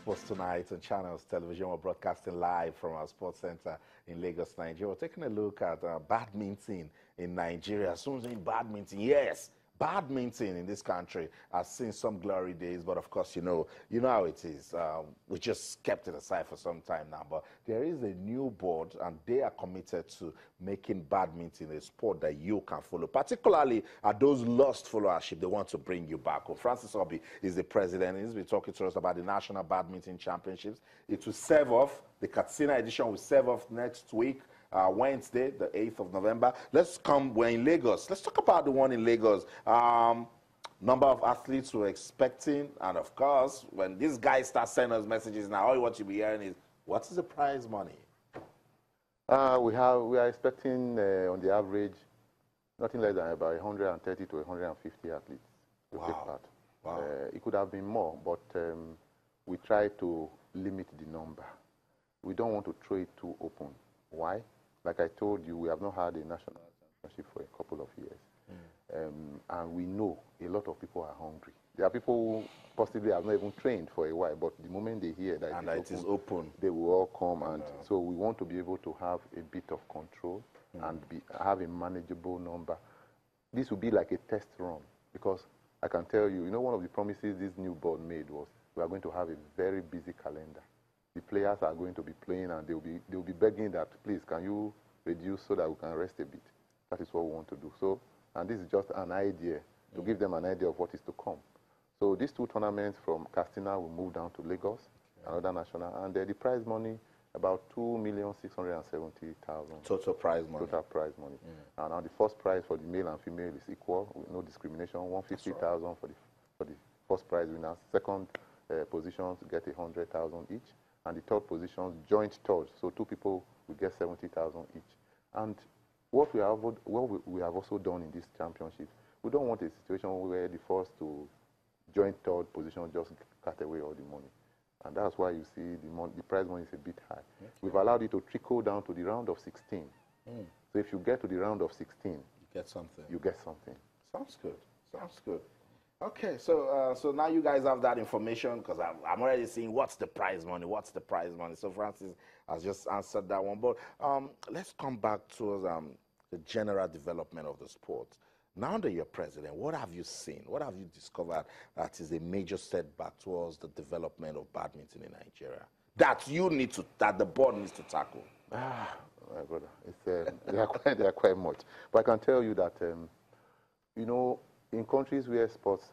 Sports Tonight on Channels Television. We're broadcasting live from our sports center in Lagos, Nigeria. We're taking a look at badminton in Nigeria. Soon in badminton, yes, badminton in this country has seen some glory days, but of course, you know how it is. We just kept it aside for some time now, but there is a new board, and they are committed to making badminton a sport that you can follow, particularly at those lost followership. They want to bring you back. Well, Francis Obi is the president. He's been talking to us about the National Badminton Championships. It will serve off. The Katsina edition will serve off next week. Wednesday, the 8th of November. We're in Lagos. Let's talk about the one in Lagos. Number of athletes we're expecting, and of course, when these guys start sending us messages now, all you want to be hearing is, what is the prize money? We are expecting on the average nothing less than about 130 to 150 athletes to take part. Wow. It could have been more, but we try to limit the number. We don't want to throw it too open. Why? Like I told you, we have not had a national championship for a couple of years. And we know a lot of people are hungry. There are people who possibly have not even trained for a while, but the moment they hear that it is open, they will all come. And so we want to be able to have a bit of control and have a manageable number. This will be like a test run, because I can tell you, one of the promises this new board made was we are going to have a very busy calendar. The players are going to be playing, and they'll be begging that, please, can you reduce so that we can rest a bit? That is what we want to do. So, and this is just an idea, to give them an idea of what is to come. So these two tournaments from Katsina will move down to Lagos, another national, and the prize money, about 2,670,000. Total prize money. Total prize money. And now the first prize for the male and female is equal, with no discrimination, 150,000 for the first prize winners. Second positions get 100,000 each. And the third position, joint third, so two people will get 70,000 each. And what we have also done in this championship, we don't want a situation where the first to joint third position just cut away all the money. And that's why you see the prize money is a bit high. Okay. We've allowed it to trickle down to the round of 16. So if you get to the round of 16, you get something. You get something. Sounds good. Sounds good. Okay, so now you guys have that information, because I'm already seeing what's the prize money, what's the prize money. So Francis has just answered that one. But let's come back to the general development of the sport. Now that you're president, what have you seen? What have you discovered that is a major setback towards the development of badminton in Nigeria that the board needs to tackle? My brother, they are quite much. But I can tell you that, in countries where sports,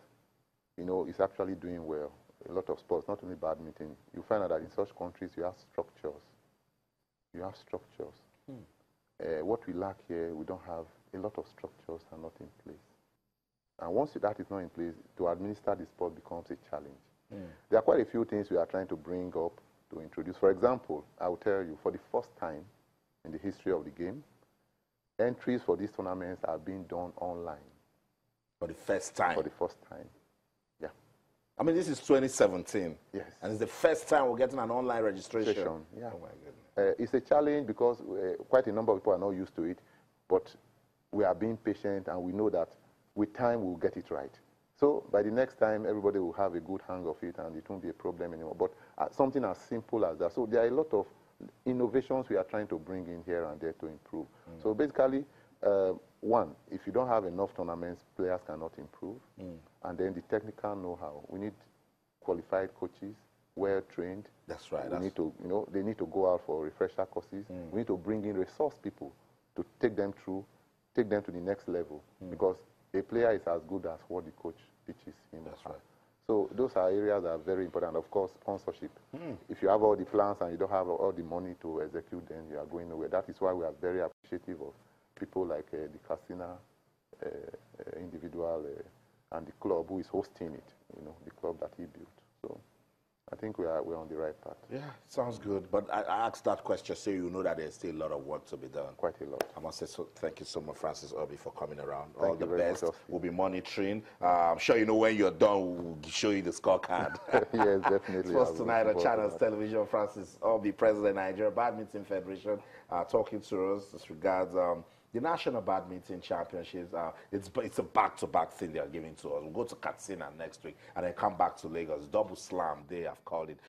is actually doing well, a lot of sports, not only badminton, you find out that in such countries you have structures. You have structures. What we lack here, we don't have a lot of structures are not in place. And once that is not in place, to administer the sport becomes a challenge. There are quite a few things we are trying to bring up to introduce. For example, I will tell you, for the first time in the history of the game, entries for these tournaments are being done online. For the first time? For the first time, yeah. I mean, this is 2017. Yes. And it's the first time we're getting an online registration. Yeah. Oh, my goodness. It's a challenge because quite a number of people are not used to it, but we are being patient, and we know that with time we'll get it right. So by the next time, everybody will have a good hang of it, and it won't be a problem anymore. But something as simple as that. So there are a lot of innovations we are trying to bring in here and there to improve. So basically, one, if you don't have enough tournaments, players cannot improve. And then the technical know-how. We need qualified coaches, well-trained. That's right. We need to, they need to go out for refresher courses. We need to bring in resource people to take them through, take them to the next level. Because a player is as good as what the coach teaches him. That's right. So those are areas that are very important. Of course, sponsorship. If you have all the plans and you don't have all the money to execute, then you are going nowhere. That is why we are very appreciative of people like the Katsina individual and the club who is hosting it, the club that he built. So I think we're on the right path. Yeah, sounds good. But I asked that question so you know that there's still a lot of work to be done. Quite a lot. I must say thank you so much, Francis Obi, for coming around. All the best. We'll be monitoring. I'm sure when you're done, we'll show you the scorecard. Yes, definitely. Sports Tonight on Channels Television. Francis Obi, President of Nigeria Badminton Federation, talking to us as regards the National Badminton Championships. It's a back-to-back thing they are giving to us. We'll go to Katsina next week and then come back to Lagos. Double slam, they have called it.